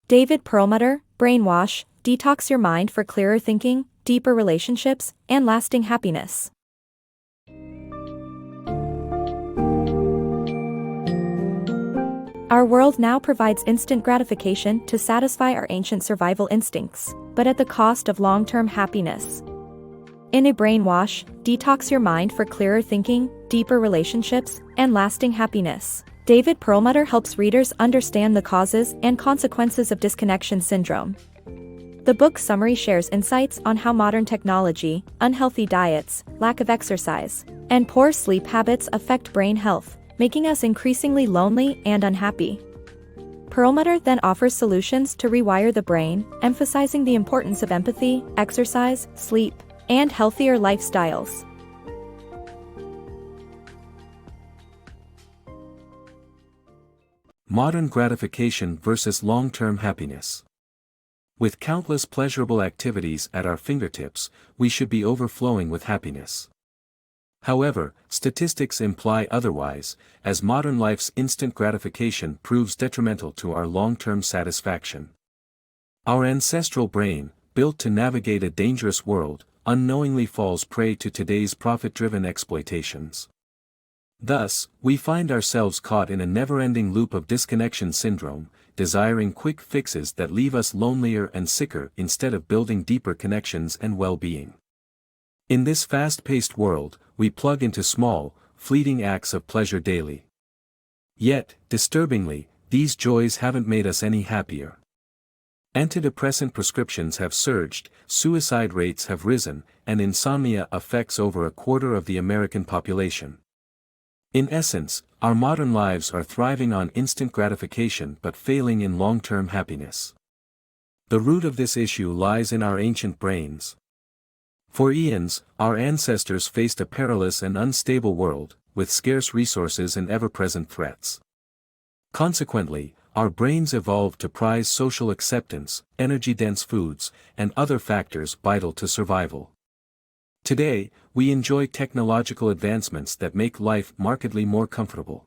David Perlmutter, Brainwash, Detox Your Mind for Clearer Thinking, Deeper Relationships, and Lasting Happiness. Our world now provides instant gratification to satisfy our ancient survival instincts, but at the cost of long-term happiness. In a Brainwash, Detox Your Mind for Clearer Thinking, Deeper Relationships, and Lasting Happiness, David Perlmutter helps readers understand the causes and consequences of disconnection syndrome. The book summary shares insights on how modern technology, unhealthy diets, lack of exercise, and poor sleep habits affect brain health, making us increasingly lonely and unhappy. Perlmutter then offers solutions to rewire the brain, emphasizing the importance of empathy, exercise, sleep, and healthier lifestyles. Modern gratification versus long-term happiness. With countless pleasurable activities at our fingertips, we should be overflowing with happiness. However, statistics imply otherwise, as modern life's instant gratification proves detrimental to our long-term satisfaction. Our ancestral brain, built to navigate a dangerous world, unknowingly falls prey to today's profit-driven exploitations. Thus, we find ourselves caught in a never-ending loop of disconnection syndrome, desiring quick fixes that leave us lonelier and sicker instead of building deeper connections and well-being. In this fast-paced world, we plug into small, fleeting acts of pleasure daily. Yet, disturbingly, these joys haven't made us any happier. Antidepressant prescriptions have surged, suicide rates have risen, and insomnia affects over a quarter of the American population. In essence, our modern lives are thriving on instant gratification but failing in long-term happiness. The root of this issue lies in our ancient brains. For eons, our ancestors faced a perilous and unstable world, with scarce resources and ever-present threats. Consequently, our brains evolved to prize social acceptance, energy-dense foods, and other factors vital to survival. Today, we enjoy technological advancements that make life markedly more comfortable.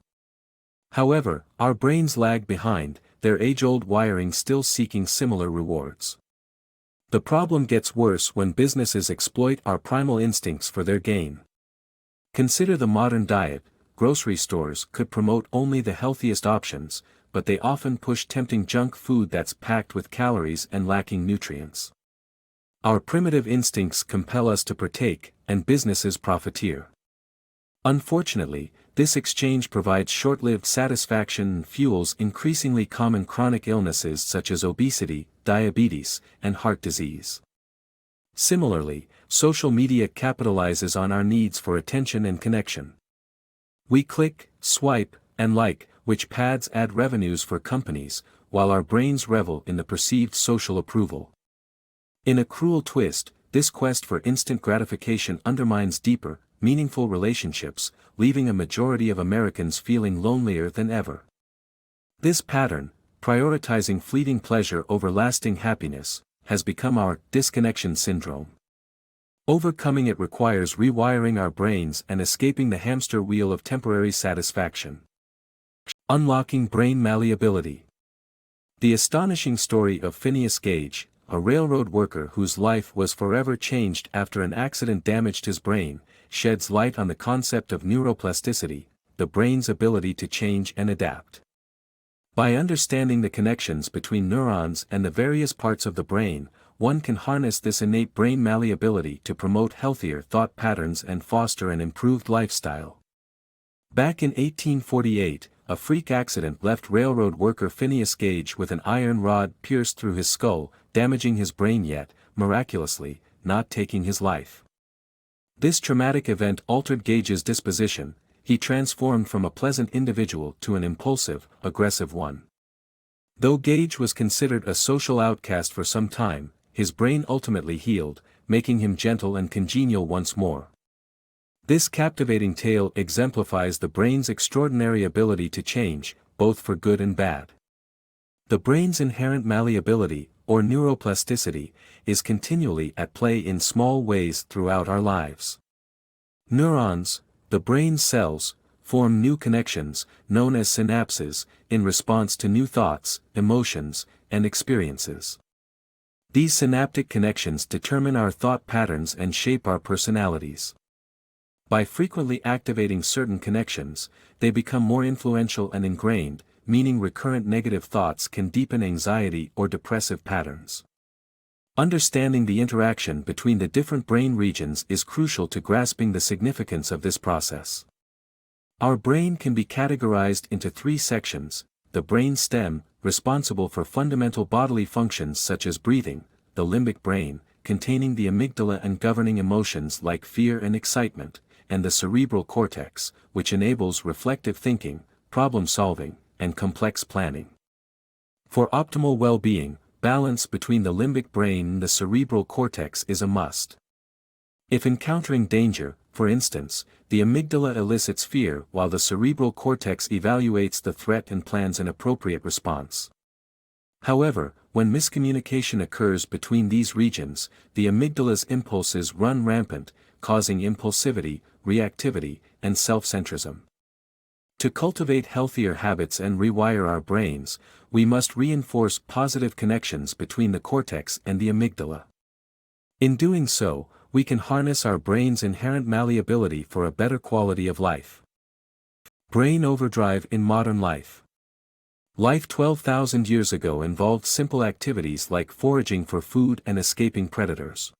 However, our brains lag behind, their age-old wiring still seeking similar rewards. The problem gets worse when businesses exploit our primal instincts for their gain. Consider the modern diet. Grocery stores could promote only the healthiest options, but they often push tempting junk food that's packed with calories and lacking nutrients. Our primitive instincts compel us to partake, and businesses profiteer. Unfortunately, this exchange provides short-lived satisfaction and fuels increasingly common chronic illnesses such as obesity, diabetes, and heart disease. Similarly, social media capitalizes on our needs for attention and connection. We click, swipe, and like, which pads add revenues for companies, while our brains revel in the perceived social approval. In a cruel twist, this quest for instant gratification undermines deeper, meaningful relationships, leaving a majority of Americans feeling lonelier than ever. This pattern, prioritizing fleeting pleasure over lasting happiness, has become our disconnection syndrome. Overcoming it requires rewiring our brains and escaping the hamster wheel of temporary satisfaction. Unlocking brain malleability. The astonishing story of Phineas Gage, a railroad worker whose life was forever changed after an accident damaged his brain, sheds light on the concept of neuroplasticity, the brain's ability to change and adapt. By understanding the connections between neurons and the various parts of the brain, one can harness this innate brain malleability to promote healthier thought patterns and foster an improved lifestyle. Back in 1848, a freak accident left railroad worker Phineas Gage with an iron rod pierced through his skull, damaging his brain yet, miraculously, not taking his life. This traumatic event altered Gage's disposition. He transformed from a pleasant individual to an impulsive, aggressive one. Though Gage was considered a social outcast for some time, his brain ultimately healed, making him gentle and congenial once more. This captivating tale exemplifies the brain's extraordinary ability to change, both for good and bad. The brain's inherent malleability, or neuroplasticity, is continually at play in small ways throughout our lives. Neurons, the brain cells, form new connections, known as synapses, in response to new thoughts, emotions, and experiences. These synaptic connections determine our thought patterns and shape our personalities. By frequently activating certain connections, they become more influential and ingrained, meaning recurrent negative thoughts can deepen anxiety or depressive patterns. Understanding the interaction between the different brain regions is crucial to grasping the significance of this process. Our brain can be categorized into three sections: the brain stem, responsible for fundamental bodily functions such as breathing; the limbic brain, containing the amygdala and governing emotions like fear and excitement; and the cerebral cortex, which enables reflective thinking, problem-solving, and complex planning. For optimal well-being, balance between the limbic brain and the cerebral cortex is a must. If encountering danger, for instance, the amygdala elicits fear while the cerebral cortex evaluates the threat and plans an appropriate response. However, when miscommunication occurs between these regions, the amygdala's impulses run rampant, causing impulsivity, reactivity, and self-centrism. To cultivate healthier habits and rewire our brains, we must reinforce positive connections between the cortex and the amygdala. In doing so, we can harness our brain's inherent malleability for a better quality of life. Brain overdrive in modern life. Life 12,000 years ago involved simple activities like foraging for food and escaping predators.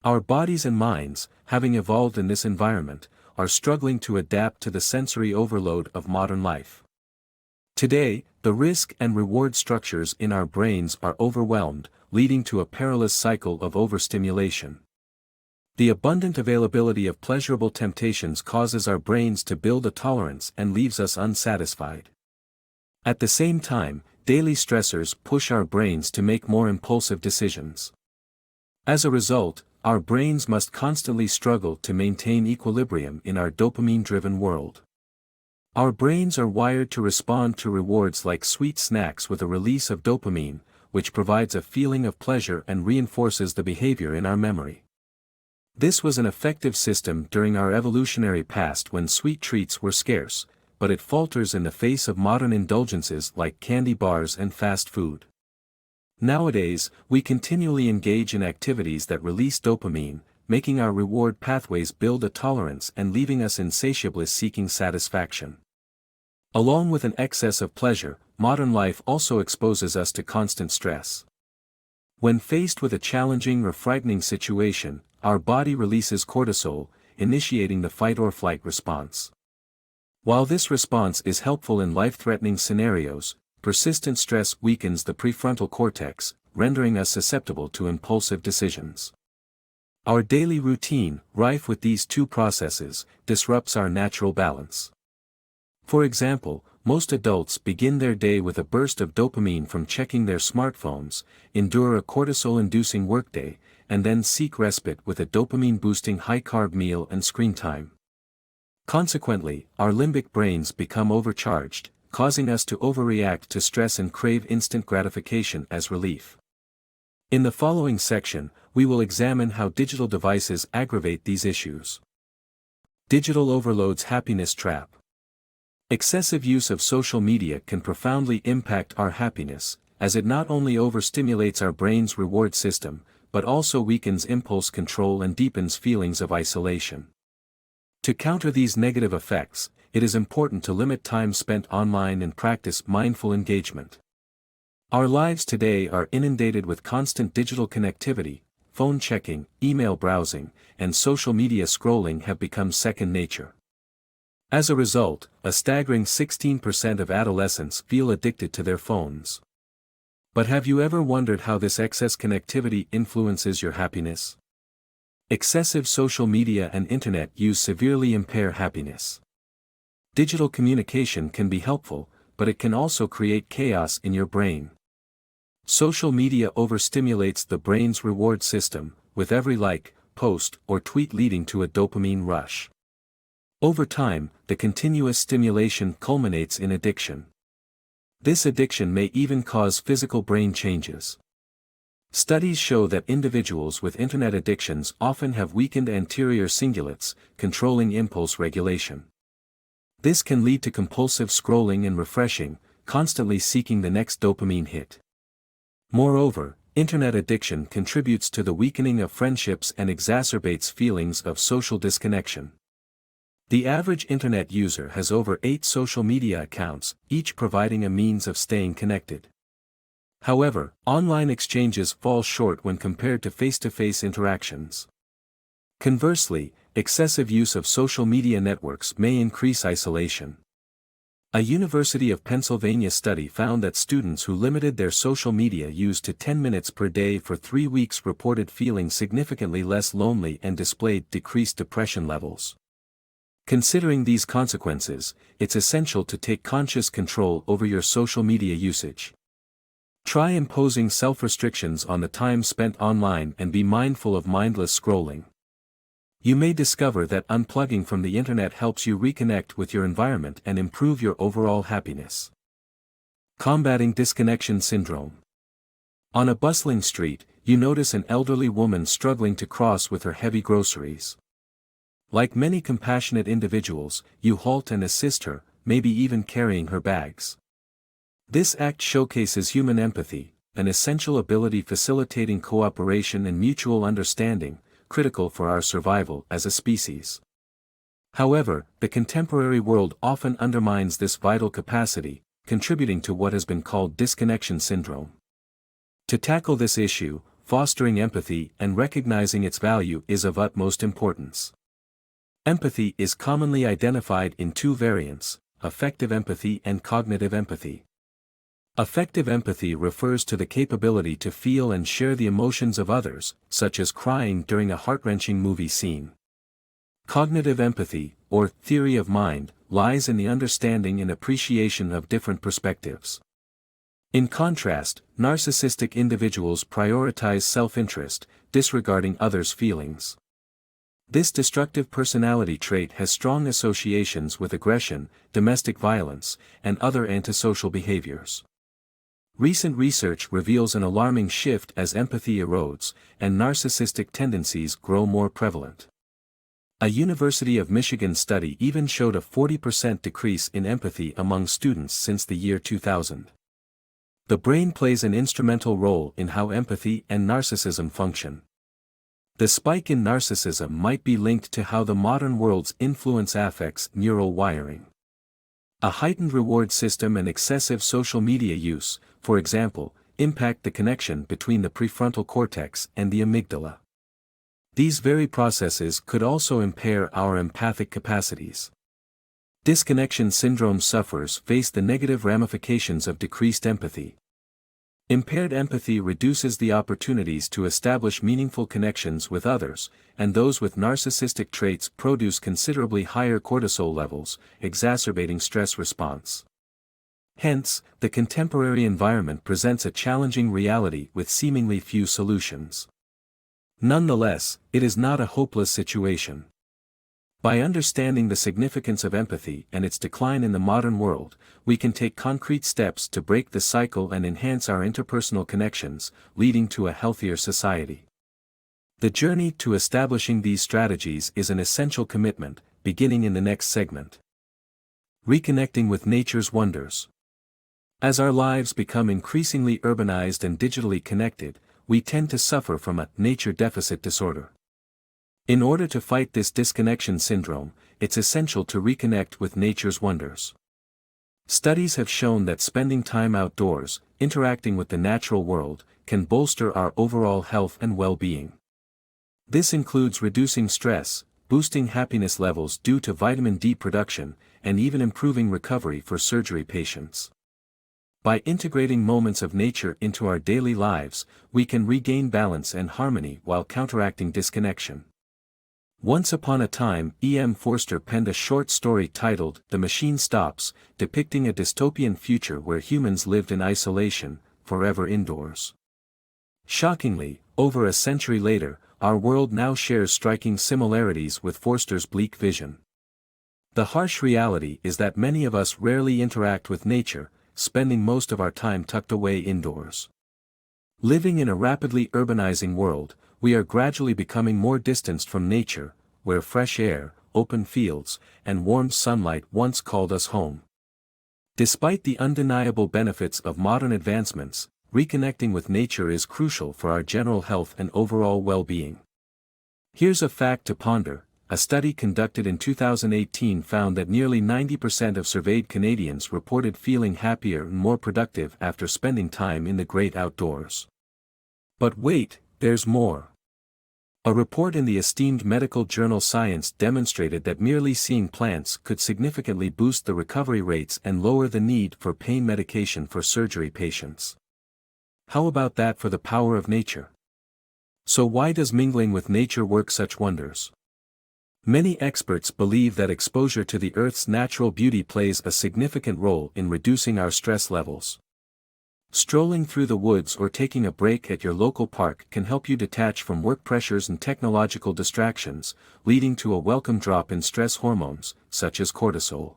Our bodies and minds, having evolved in this environment, are struggling to adapt to the sensory overload of modern life. Today, the risk and reward structures in our brains are overwhelmed, leading to a perilous cycle of overstimulation. The abundant availability of pleasurable temptations causes our brains to build a tolerance and leaves us unsatisfied. At the same time, daily stressors push our brains to make more impulsive decisions. As a result, our brains must constantly struggle to maintain equilibrium in our dopamine-driven world. Our brains are wired to respond to rewards like sweet snacks with a release of dopamine, which provides a feeling of pleasure and reinforces the behavior in our memory. This was an effective system during our evolutionary past when sweet treats were scarce, but it falters in the face of modern indulgences like candy bars and fast food. Nowadays, we continually engage in activities that release dopamine, making our reward pathways build a tolerance and leaving us insatiably seeking satisfaction. Along with an excess of pleasure, modern life also exposes us to constant stress. When faced with a challenging or frightening situation, our body releases cortisol, initiating the fight-or-flight response. While this response is helpful in life-threatening scenarios, persistent stress weakens the prefrontal cortex, rendering us susceptible to impulsive decisions. Our daily routine, rife with these two processes, disrupts our natural balance. For example, most adults begin their day with a burst of dopamine from checking their smartphones, endure a cortisol-inducing workday, and then seek respite with a dopamine-boosting high-carb meal and screen time. Consequently, our limbic brains become overcharged, causing us to overreact to stress and crave instant gratification as relief. In the following section, we will examine how digital devices aggravate these issues. Digital overload's happiness trap. Excessive use of social media can profoundly impact our happiness, as it not only overstimulates our brain's reward system, but also weakens impulse control and deepens feelings of isolation. To counter these negative effects, it is important to limit time spent online and practice mindful engagement. Our lives today are inundated with constant digital connectivity. Phone checking, email browsing, and social media scrolling have become second nature. As a result, a staggering 16% of adolescents feel addicted to their phones. But have you ever wondered how this excess connectivity influences your happiness? Excessive social media and internet use severely impair happiness. Digital communication can be helpful, but it can also create chaos in your brain. Social media overstimulates the brain's reward system, with every like, post, or tweet leading to a dopamine rush. Over time, the continuous stimulation culminates in addiction. This addiction may even cause physical brain changes. Studies show that individuals with internet addictions often have weakened anterior cingulates, controlling impulse regulation. This can lead to compulsive scrolling and refreshing, constantly seeking the next dopamine hit. Moreover, internet addiction contributes to the weakening of friendships and exacerbates feelings of social disconnection. The average internet user has over 8 social media accounts, each providing a means of staying connected. However, online exchanges fall short when compared to face-to-face interactions. Conversely, excessive use of social media networks may increase isolation. A University of Pennsylvania study found that students who limited their social media use to 10 minutes per day for 3 weeks reported feeling significantly less lonely and displayed decreased depression levels. Considering these consequences, it's essential to take conscious control over your social media usage. Try imposing self-restrictions on the time spent online and be mindful of mindless scrolling. You may discover that unplugging from the internet helps you reconnect with your environment and improve your overall happiness. Combating disconnection syndrome. On a bustling street, you notice an elderly woman struggling to cross with her heavy groceries. Like many compassionate individuals, you halt and assist her, maybe even carrying her bags. This act showcases human empathy, an essential ability facilitating cooperation and mutual understanding, critical for our survival as a species. However, the contemporary world often undermines this vital capacity, contributing to what has been called disconnection syndrome. To tackle this issue, fostering empathy and recognizing its value is of utmost importance. Empathy is commonly identified in 2 variants, affective empathy and cognitive empathy. Affective empathy refers to the capability to feel and share the emotions of others, such as crying during a heart-wrenching movie scene. Cognitive empathy, or theory of mind, lies in the understanding and appreciation of different perspectives. In contrast, narcissistic individuals prioritize self-interest, disregarding others' feelings. This destructive personality trait has strong associations with aggression, domestic violence, and other antisocial behaviors. Recent research reveals an alarming shift as empathy erodes, and narcissistic tendencies grow more prevalent. A University of Michigan study even showed a 40% decrease in empathy among students since the year 2000. The brain plays an instrumental role in how empathy and narcissism function. The spike in narcissism might be linked to how the modern world's influence affects neural wiring. A heightened reward system and excessive social media use, for example, impact the connection between the prefrontal cortex and the amygdala. These very processes could also impair our empathic capacities. Disconnection syndrome sufferers face the negative ramifications of decreased empathy. Impaired empathy reduces the opportunities to establish meaningful connections with others, and those with narcissistic traits produce considerably higher cortisol levels, exacerbating stress response. Hence, the contemporary environment presents a challenging reality with seemingly few solutions. Nonetheless, it is not a hopeless situation. By understanding the significance of empathy and its decline in the modern world, we can take concrete steps to break the cycle and enhance our interpersonal connections, leading to a healthier society. The journey to establishing these strategies is an essential commitment, beginning in the next segment. Reconnecting with nature's wonders. As our lives become increasingly urbanized and digitally connected, we tend to suffer from a nature deficit disorder. In order to fight this disconnection syndrome, it's essential to reconnect with nature's wonders. Studies have shown that spending time outdoors, interacting with the natural world, can bolster our overall health and well-being. This includes reducing stress, boosting happiness levels due to vitamin D production, and even improving recovery for surgery patients. By integrating moments of nature into our daily lives, we can regain balance and harmony while counteracting disconnection. Once upon a time, E.M. Forster penned a short story titled The Machine Stops, depicting a dystopian future where humans lived in isolation, forever indoors. Shockingly, over a century later, our world now shares striking similarities with Forster's bleak vision. The harsh reality is that many of us rarely interact with nature, spending most of our time tucked away indoors. Living in a rapidly urbanizing world, we are gradually becoming more distanced from nature, where fresh air, open fields, and warm sunlight once called us home. Despite the undeniable benefits of modern advancements, reconnecting with nature is crucial for our general health and overall well-being. Here's a fact to ponder. A study conducted in 2018 found that nearly 90% of surveyed Canadians reported feeling happier and more productive after spending time in the great outdoors. But wait, there's more. A report in the esteemed medical journal Science demonstrated that merely seeing plants could significantly boost the recovery rates and lower the need for pain medication for surgery patients. How about that for the power of nature? So why does mingling with nature work such wonders? Many experts believe that exposure to the Earth's natural beauty plays a significant role in reducing our stress levels. Strolling through the woods or taking a break at your local park can help you detach from work pressures and technological distractions, leading to a welcome drop in stress hormones, such as cortisol.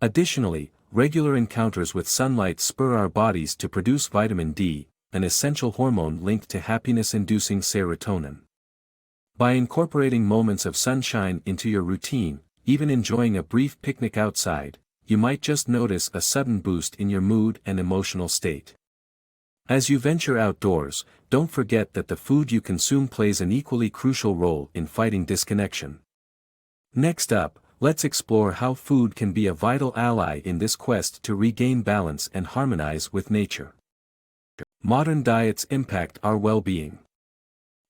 Additionally, regular encounters with sunlight spur our bodies to produce vitamin D, an essential hormone linked to happiness-inducing serotonin. By incorporating moments of sunshine into your routine, even enjoying a brief picnic outside, you might just notice a sudden boost in your mood and emotional state. As you venture outdoors, don't forget that the food you consume plays an equally crucial role in fighting disconnection. Next up, let's explore how food can be a vital ally in this quest to regain balance and harmonize with nature. Modern diets impact our well-being.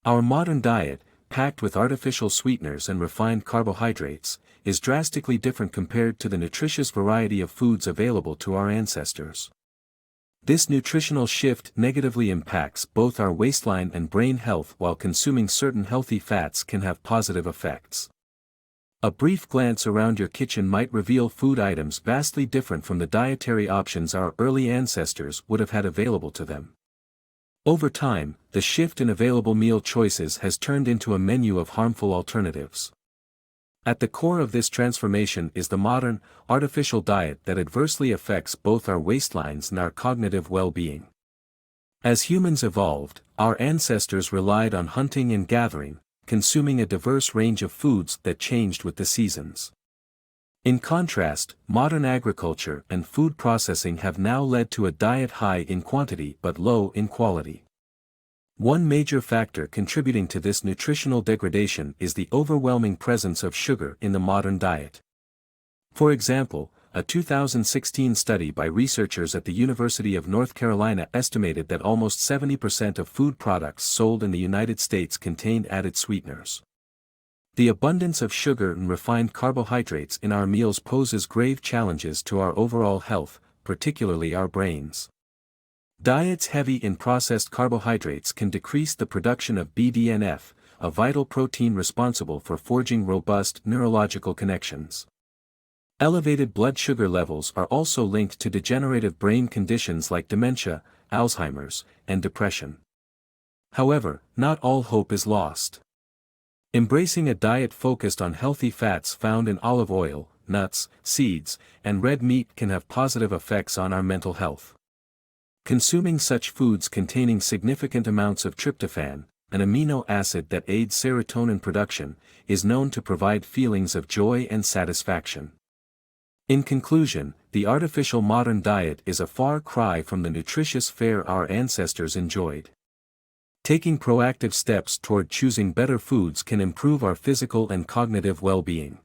Our modern diet, packed with artificial sweeteners and refined carbohydrates, is drastically different compared to the nutritious variety of foods available to our ancestors. This nutritional shift negatively impacts both our waistline and brain health, while consuming certain healthy fats can have positive effects. A brief glance around your kitchen might reveal food items vastly different from the dietary options our early ancestors would have had available to them. Over time, the shift in available meal choices has turned into a menu of harmful alternatives. At the core of this transformation is the modern, artificial diet that adversely affects both our waistlines and our cognitive well-being. As humans evolved, our ancestors relied on hunting and gathering, consuming a diverse range of foods that changed with the seasons. In contrast, modern agriculture and food processing have now led to a diet high in quantity but low in quality. One major factor contributing to this nutritional degradation is the overwhelming presence of sugar in the modern diet. For example, a 2016 study by researchers at the University of North Carolina estimated that almost 70% of food products sold in the United States contained added sweeteners. The abundance of sugar and refined carbohydrates in our meals poses grave challenges to our overall health, particularly our brains. Diets heavy in processed carbohydrates can decrease the production of BDNF, a vital protein responsible for forging robust neurological connections. Elevated blood sugar levels are also linked to degenerative brain conditions like dementia, Alzheimer's, and depression. However, not all hope is lost. Embracing a diet focused on healthy fats found in olive oil, nuts, seeds, and red meat can have positive effects on our mental health. Consuming such foods containing significant amounts of tryptophan, an amino acid that aids serotonin production, is known to provide feelings of joy and satisfaction. In conclusion, the artificial modern diet is a far cry from the nutritious fare our ancestors enjoyed. Taking proactive steps toward choosing better foods can improve our physical and cognitive well-being.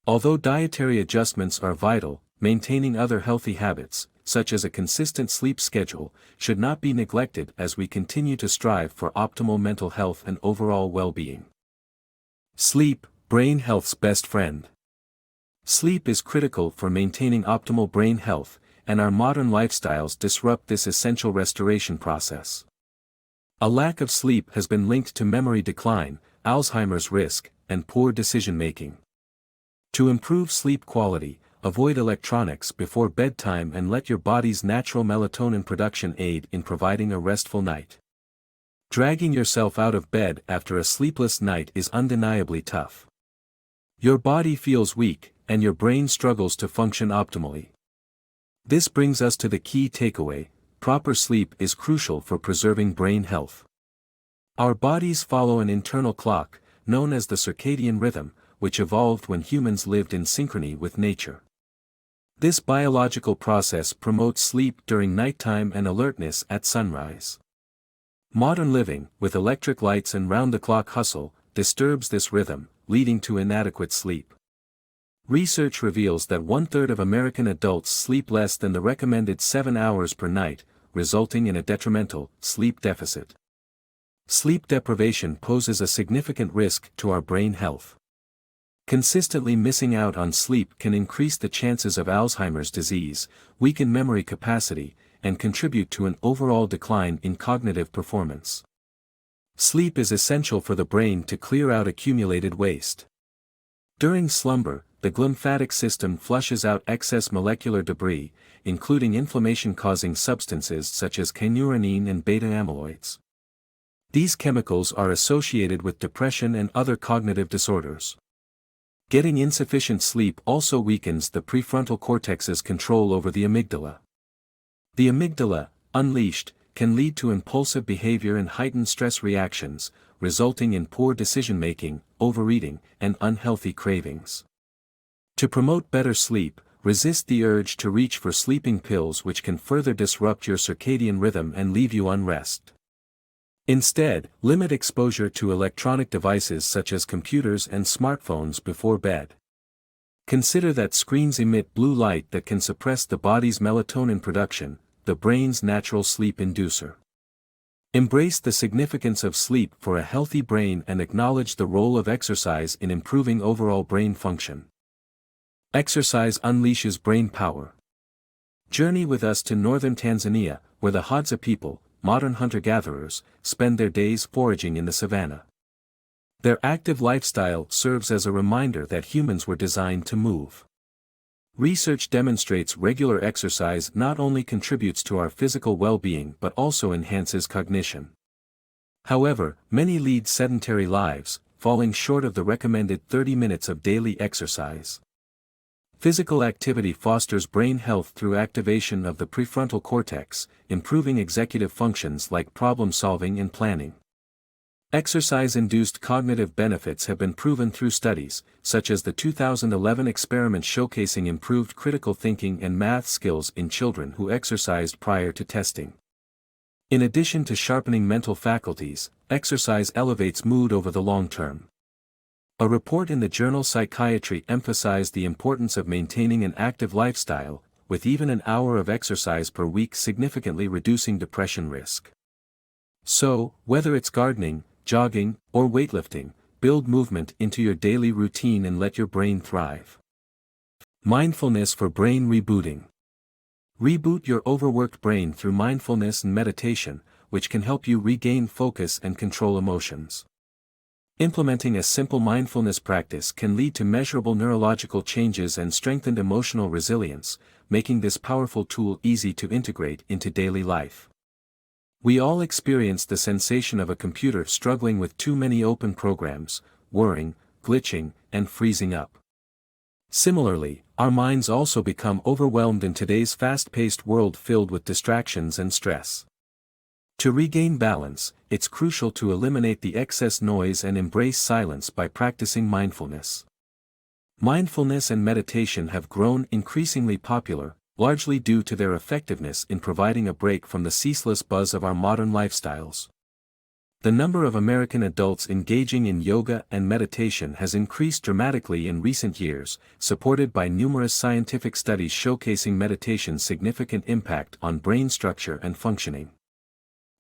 Although dietary adjustments are vital, maintaining other healthy habits, such as a consistent sleep schedule, should not be neglected as we continue to strive for optimal mental health and overall well-being. Sleep, brain health's best friend. Sleep is critical for maintaining optimal brain health, and our modern lifestyles disrupt this essential restoration process. A lack of sleep has been linked to memory decline, Alzheimer's risk, and poor decision-making. To improve sleep quality, avoid electronics before bedtime and let your body's natural melatonin production aid in providing a restful night. Dragging yourself out of bed after a sleepless night is undeniably tough. Your body feels weak, and your brain struggles to function optimally. This brings us to the key takeaway: proper sleep is crucial for preserving brain health. Our bodies follow an internal clock, known as the circadian rhythm, which evolved when humans lived in synchrony with nature. This biological process promotes sleep during nighttime and alertness at sunrise. Modern living, with electric lights and round-the-clock hustle, disturbs this rhythm, leading to inadequate sleep. Research reveals that 1/3 of American adults sleep less than the recommended 7 hours per night, resulting in a detrimental sleep deficit. Sleep deprivation poses a significant risk to our brain health. Consistently missing out on sleep can increase the chances of Alzheimer's disease, weaken memory capacity, and contribute to an overall decline in cognitive performance. Sleep is essential for the brain to clear out accumulated waste. During slumber, the glymphatic system flushes out excess molecular debris, including inflammation-causing substances such as kynurenine and beta-amyloids. These chemicals are associated with depression and other cognitive disorders. Getting insufficient sleep also weakens the prefrontal cortex's control over the amygdala. The amygdala, unleashed, can lead to impulsive behavior and heightened stress reactions, resulting in poor decision-making, overeating, and unhealthy cravings. To promote better sleep, resist the urge to reach for sleeping pills, which can further disrupt your circadian rhythm and leave you unrested. Instead, limit exposure to electronic devices such as computers and smartphones before bed. Consider that screens emit blue light that can suppress the body's melatonin production, the brain's natural sleep inducer. Embrace the significance of sleep for a healthy brain and acknowledge the role of exercise in improving overall brain function. Exercise unleashes brain power. Journey with us to northern Tanzania, where the Hadza people, modern hunter-gatherers, spend their days foraging in the savanna. Their active lifestyle serves as a reminder that humans were designed to move. Research demonstrates regular exercise not only contributes to our physical well-being but also enhances cognition. However, many lead sedentary lives, falling short of the recommended 30 minutes of daily exercise. Physical activity fosters brain health through activation of the prefrontal cortex, improving executive functions like problem-solving and planning. Exercise-induced cognitive benefits have been proven through studies, such as the 2011 experiment showcasing improved critical thinking and math skills in children who exercised prior to testing. In addition to sharpening mental faculties, exercise elevates mood over the long term. A report in the journal Psychiatry emphasized the importance of maintaining an active lifestyle, with even an hour of exercise per week significantly reducing depression risk. So, whether it's gardening, jogging, or weightlifting, build movement into your daily routine and let your brain thrive. Mindfulness for brain rebooting. Reboot your overworked brain through mindfulness and meditation, which can help you regain focus and control emotions. Implementing a simple mindfulness practice can lead to measurable neurological changes and strengthened emotional resilience, making this powerful tool easy to integrate into daily life. We all experience the sensation of a computer struggling with too many open programs, whirring, glitching, and freezing up. Similarly, our minds also become overwhelmed in today's fast-paced world filled with distractions and stress. To regain balance, it's crucial to eliminate the excess noise and embrace silence by practicing mindfulness. Mindfulness and meditation have grown increasingly popular, largely due to their effectiveness in providing a break from the ceaseless buzz of our modern lifestyles. The number of American adults engaging in yoga and meditation has increased dramatically in recent years, supported by numerous scientific studies showcasing meditation's significant impact on brain structure and functioning.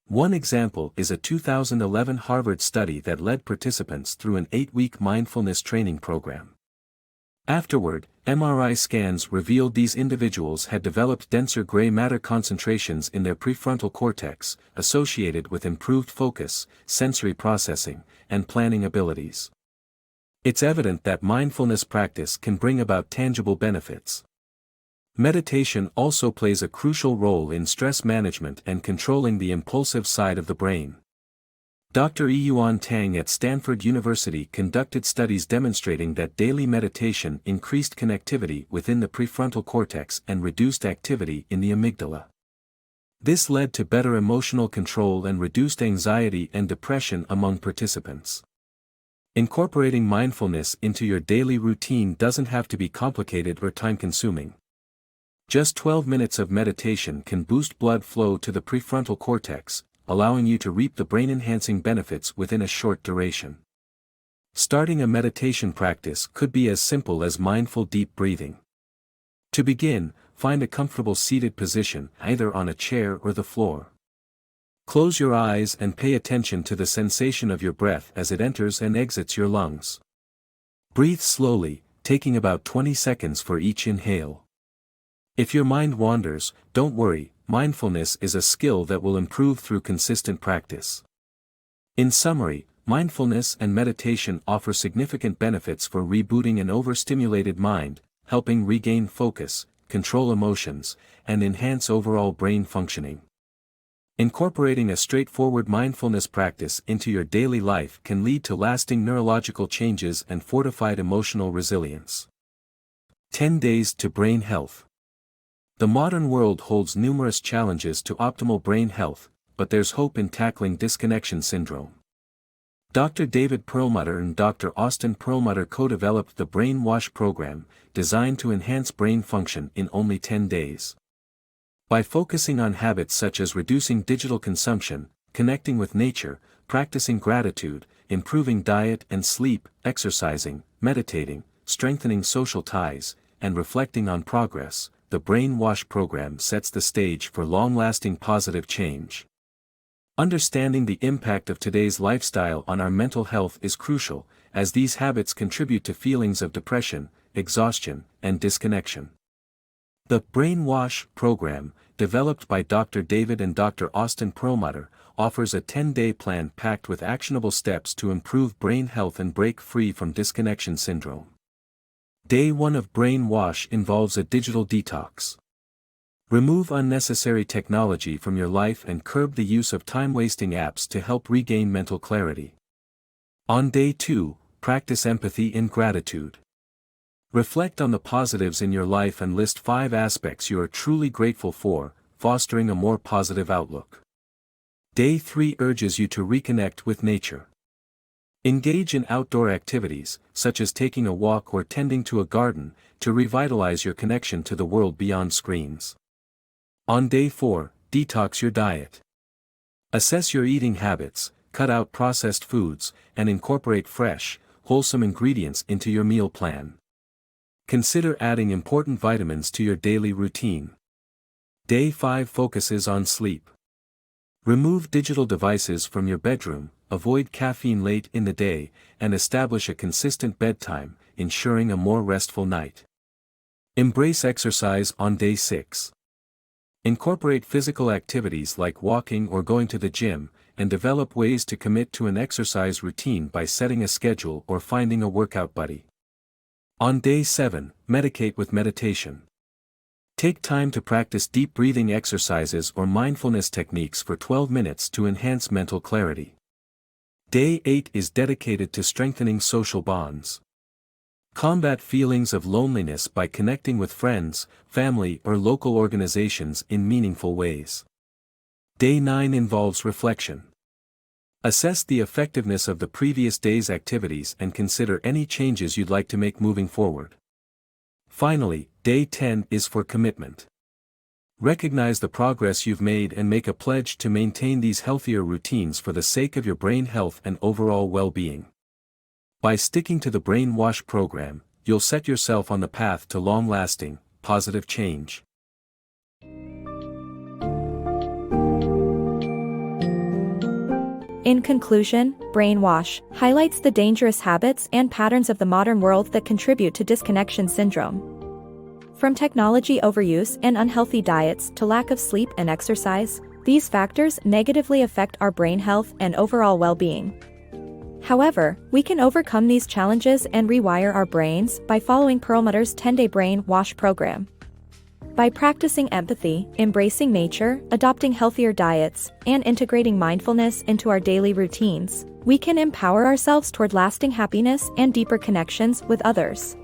One example is a 2011 Harvard study that led participants through an 8-week mindfulness training program. Afterward, MRI scans revealed these individuals had developed denser gray matter concentrations in their prefrontal cortex, associated with improved focus, sensory processing, and planning abilities. It's evident that mindfulness practice can bring about tangible benefits. Meditation also plays a crucial role in stress management and controlling the impulsive side of the brain. Dr. Yuan Tang at Stanford University conducted studies demonstrating that daily meditation increased connectivity within the prefrontal cortex and reduced activity in the amygdala. This led to better emotional control and reduced anxiety and depression among participants. Incorporating mindfulness into your daily routine doesn't have to be complicated or time-consuming. Just 12 minutes of meditation can boost blood flow to the prefrontal cortex, allowing you to reap the brain-enhancing benefits within a short duration. Starting a meditation practice could be as simple as mindful deep breathing. To begin, find a comfortable seated position, either on a chair or the floor. Close your eyes and pay attention to the sensation of your breath as it enters and exits your lungs. Breathe slowly, taking about 20 seconds for each inhale. If your mind wanders, don't worry, mindfulness is a skill that will improve through consistent practice. In summary, mindfulness and meditation offer significant benefits for rebooting an overstimulated mind, helping regain focus, control emotions, and enhance overall brain functioning. Incorporating a straightforward mindfulness practice into your daily life can lead to lasting neurological changes and fortified emotional resilience. 10 Days to Brain Health. The modern world holds numerous challenges to optimal brain health, but there's hope in tackling disconnection syndrome. Dr. David Perlmutter and Dr. Austin Perlmutter co-developed the Brain Wash program, designed to enhance brain function in only 10 days. By focusing on habits such as reducing digital consumption, connecting with nature, practicing gratitude, improving diet and sleep, exercising, meditating, strengthening social ties, and reflecting on progress, the Brain Wash program sets the stage for long-lasting positive change. Understanding the impact of today's lifestyle on our mental health is crucial, as these habits contribute to feelings of depression, exhaustion, and disconnection. The Brain Wash program, developed by Dr. David and Dr. Austin Perlmutter, offers a 10-day plan packed with actionable steps to improve brain health and break free from disconnection syndrome. Day 1 of Brain Wash involves a digital detox. Remove unnecessary technology from your life and curb the use of time-wasting apps to help regain mental clarity. On Day 2, practice empathy and gratitude. Reflect on the positives in your life and list 5 aspects you are truly grateful for, fostering a more positive outlook. Day 3 urges you to reconnect with nature. Engage in outdoor activities, such as taking a walk or tending to a garden, to revitalize your connection to the world beyond screens. On Day 4, detox your diet. Assess your eating habits, cut out processed foods, and incorporate fresh, wholesome ingredients into your meal plan. Consider adding important vitamins to your daily routine. Day 5 focuses on sleep. Remove digital devices from your bedroom, avoid caffeine late in the day, and establish a consistent bedtime, ensuring a more restful night. Embrace exercise on Day 6. Incorporate physical activities like walking or going to the gym, and develop ways to commit to an exercise routine by setting a schedule or finding a workout buddy. On Day 7, medicate with meditation. Take time to practice deep breathing exercises or mindfulness techniques for 12 minutes to enhance mental clarity. Day 8 is dedicated to strengthening social bonds. Combat feelings of loneliness by connecting with friends, family, or local organizations in meaningful ways. Day 9 involves reflection. Assess the effectiveness of the previous day's activities and consider any changes you'd like to make moving forward. Finally, Day 10 is for commitment. Recognize the progress you've made and make a pledge to maintain these healthier routines for the sake of your brain health and overall well-being. By sticking to the Brain Wash program, you'll set yourself on the path to long-lasting, positive change. In conclusion, Brain Wash highlights the dangerous habits and patterns of the modern world that contribute to disconnection syndrome. From technology overuse and unhealthy diets to lack of sleep and exercise, these factors negatively affect our brain health and overall well-being. However, we can overcome these challenges and rewire our brains by following Perlmutter's 10-day Brain Wash program. By practicing empathy, embracing nature, adopting healthier diets, and integrating mindfulness into our daily routines, we can empower ourselves toward lasting happiness and deeper connections with others.